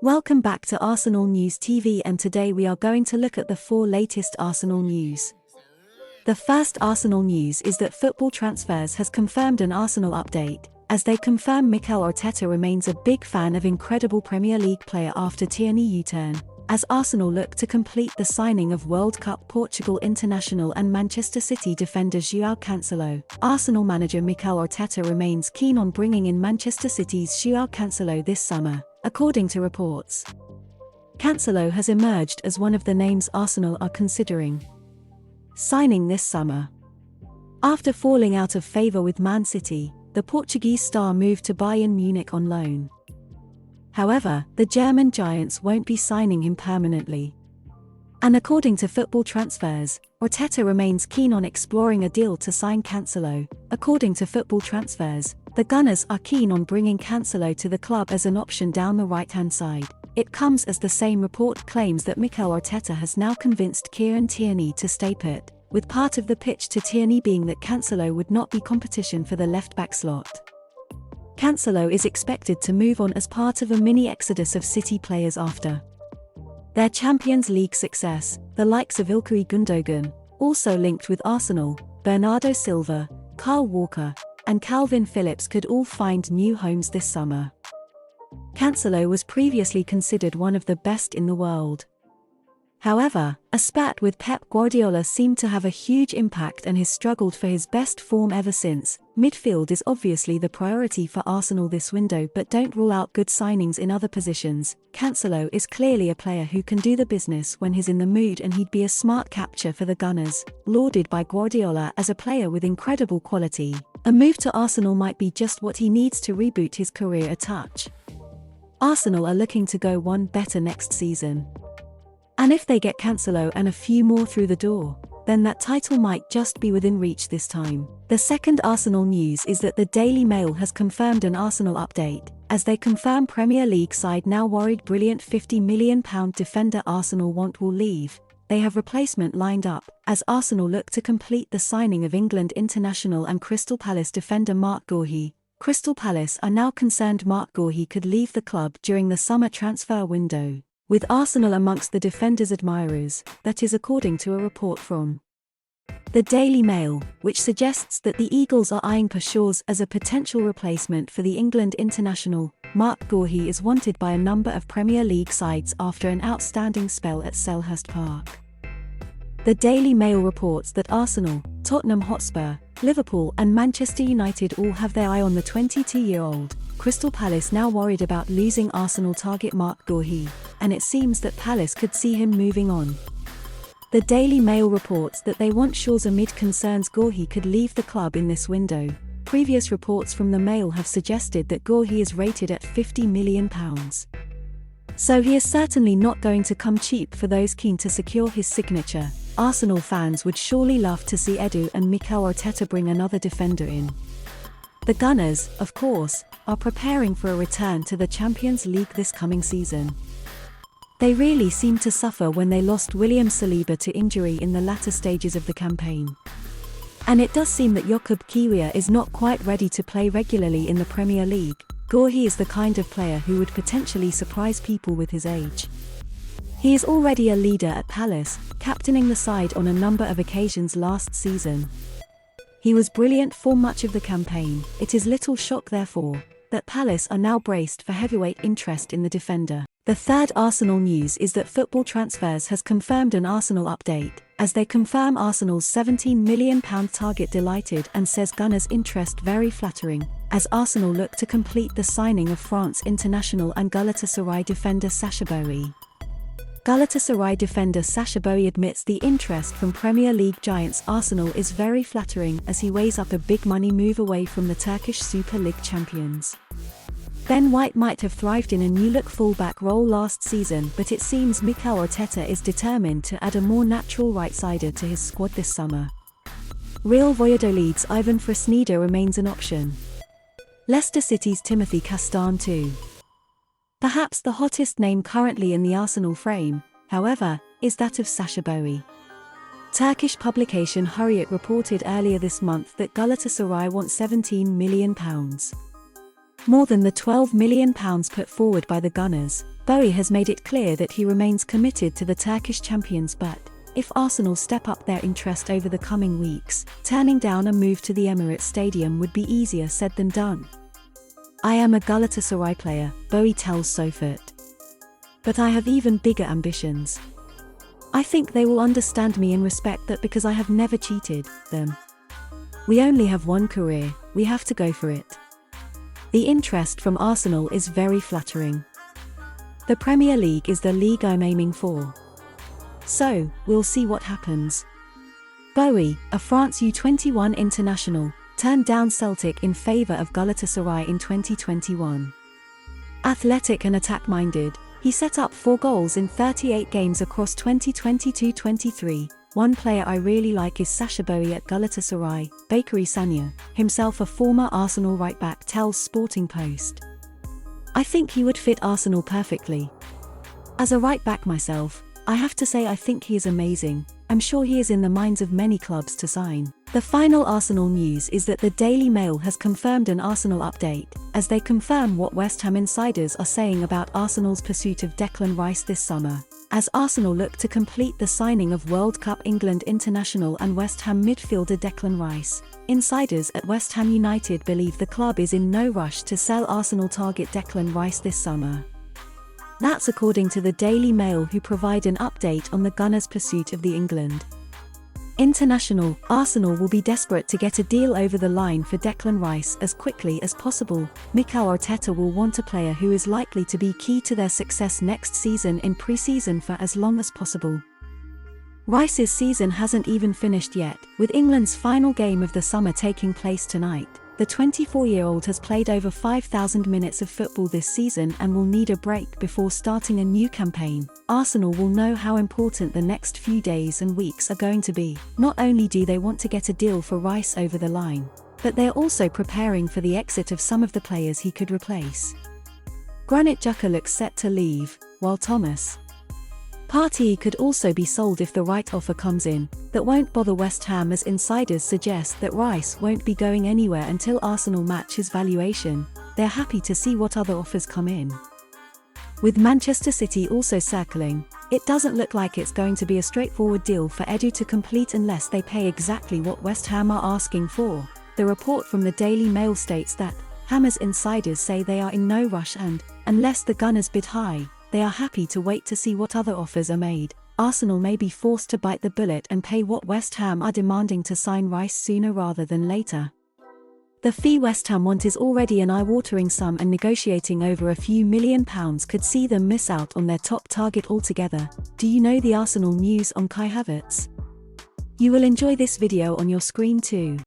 Welcome back to Arsenal News TV, and today we are going to look at the 4 latest Arsenal news. The first Arsenal news is that Football Transfers has confirmed an Arsenal update, as they confirm Mikel Arteta remains a big fan of incredible Premier League player after Tierney U-turn, as Arsenal look to complete the signing of World Cup Portugal international and Manchester City defender Joao Cancelo. Arsenal manager Mikel Arteta remains keen on bringing in Manchester City's Joao Cancelo this summer, according to reports. Cancelo has emerged as one of the names Arsenal are considering signing this summer. After falling out of favour with Man City, the Portuguese star moved to Bayern Munich on loan. However, the German giants won't be signing him permanently. And according to Football Transfers, Arteta remains keen on exploring a deal to sign Cancelo. According to Football Transfers, the Gunners are keen on bringing Cancelo to the club as an option down the right-hand side. It comes as the same report claims that Mikel Arteta has now convinced Kieran Tierney to stay put, with part of the pitch to Tierney being that Cancelo would not be competition for the left-back slot. Cancelo is expected to move on as part of a mini-exodus of City players after their Champions League success. The likes of Ilkay Gundogan, also linked with Arsenal, Bernardo Silva, Kyle Walker, and Calvin Phillips could all find new homes this summer. Cancelo was previously considered one of the best in the world. However, a spat with Pep Guardiola seemed to have a huge impact and has struggled for his best form ever since. Midfield is obviously the priority for Arsenal this window, but don't rule out good signings in other positions. Cancelo is clearly a player who can do the business when he's in the mood, and he'd be a smart capture for the Gunners, lauded by Guardiola as a player with incredible quality. A move to Arsenal might be just what he needs to reboot his career a touch. Arsenal are looking to go one better next season. And if they get Cancelo and a few more through the door, then that title might just be within reach this time. The second Arsenal news is that the Daily Mail has confirmed an Arsenal update, as they confirm Premier League side now worried brilliant £50 million defender Arsenal want will leave. They have replacement lined up, as Arsenal look to complete the signing of England international and Crystal Palace defender Marc Guehi. Crystal Palace are now concerned Marc Guehi could leave the club during the summer transfer window, with Arsenal amongst the defender's admirers. That is according to a report from the Daily Mail, which suggests that the Eagles are eyeing Pashaw's as a potential replacement for the England international. Marc Guehi is wanted by a number of Premier League sides after an outstanding spell at Selhurst Park. The Daily Mail reports that Arsenal, Tottenham Hotspur, Liverpool and Manchester United all have their eye on the 22-year-old. Crystal Palace now worried about losing Arsenal target Marc Guehi, and it seems that Palace could see him moving on. The Daily Mail reports that they want Shaw's amid concerns Guehi could leave the club in this window. Previous reports from the Mail have suggested that Guehi is rated at £50 million. So he is certainly not going to come cheap for those keen to secure his signature. Arsenal fans would surely love to see Edu and Mikel Arteta bring another defender in. The Gunners, of course, are preparing for a return to the Champions League this coming season. They really seemed to suffer when they lost William Saliba to injury in the latter stages of the campaign. And it does seem that Jakub Kiwior is not quite ready to play regularly in the Premier League. Guehi is the kind of player who would potentially surprise people with his age. He is already a leader at Palace, captaining the side on a number of occasions last season. He was brilliant for much of the campaign. It is little shock, therefore, that Palace are now braced for heavyweight interest in the defender. The third Arsenal news is that Football Transfers has confirmed an Arsenal update, as they confirm Arsenal's £17 million target delighted and says Gunners' interest very flattering, as Arsenal look to complete the signing of France international and Galatasaray defender Sacha Boey. Galatasaray defender Sacha Boey admits the interest from Premier League giants Arsenal is very flattering, as he weighs up a big money move away from the Turkish Super League champions. Ben White might have thrived in a new-look fullback role last season, but it seems Mikel Arteta is determined to add a more natural right-sider to his squad this summer. Real Valladolid's Ivan Fresneda remains an option. Leicester City's Timothy Castagne too. Perhaps the hottest name currently in the Arsenal frame, however, is that of Sacha Boey. Turkish publication Hurriyet reported earlier this month that Galatasaray wants £17 million. More than the £12 million put forward by the Gunners, Boey has made it clear that he remains committed to the Turkish champions, but if Arsenal step up their interest over the coming weeks, turning down a move to the Emirates Stadium would be easier said than done. "I am a Galatasaray player," Boey tells Sofort. "But I have even bigger ambitions. I think they will understand me and respect that because I have never cheated them. We only have one career, we have to go for it." The interest from Arsenal is very flattering. "The Premier League is the league I'm aiming for. So, we'll see what happens." Boey, a France U21 international, turned down Celtic in favour of Galatasaray in 2021. Athletic and attack-minded, he set up 4 goals in 38 games across 2022-23. "One player I really like is Sacha Boey at Galatasaray," Bakary Sagna, himself a former Arsenal right-back, tells Sporting Post. "I think he would fit Arsenal perfectly. As a right-back myself, I have to say I think he is amazing. I'm sure he is in the minds of many clubs to sign." The final Arsenal news is that the Daily Mail has confirmed an Arsenal update, as they confirm what West Ham insiders are saying about Arsenal's pursuit of Declan Rice this summer, as Arsenal look to complete the signing of World Cup England international and West Ham midfielder Declan Rice. Insiders at West Ham United believe the club is in no rush to sell Arsenal target Declan Rice this summer. That's according to the Daily Mail, who provide an update on the Gunners' pursuit of the England international. Arsenal will be desperate to get a deal over the line for Declan Rice as quickly as possible. Mikel Arteta will want a player who is likely to be key to their success next season in pre-season for as long as possible. Rice's season hasn't even finished yet, with England's final game of the summer taking place tonight. The 24-year-old has played over 5,000 minutes of football this season and will need a break before starting a new campaign. Arsenal will know how important the next few days and weeks are going to be. Not only do they want to get a deal for Rice over the line, but they're also preparing for the exit of some of the players he could replace. Granit Xhaka looks set to leave, while Thomas Partey could also be sold if the right offer comes in. That won't bother West Ham, as insiders suggest that Rice won't be going anywhere until Arsenal match his valuation. They're happy to see what other offers come in. With Manchester City also circling, it doesn't look like it's going to be a straightforward deal for Edu to complete unless they pay exactly what West Ham are asking for. The report from the Daily Mail states that Hammers insiders say they are in no rush and, unless the Gunners bid high, they are happy to wait to see what other offers are made. Arsenal may be forced to bite the bullet and pay what West Ham are demanding to sign Rice sooner rather than later. The fee West Ham want is already an eye-watering sum, and negotiating over a few £1 million could see them miss out on their top target altogether. Do you know the Arsenal news on Kai Havertz? You will enjoy this video on your screen too.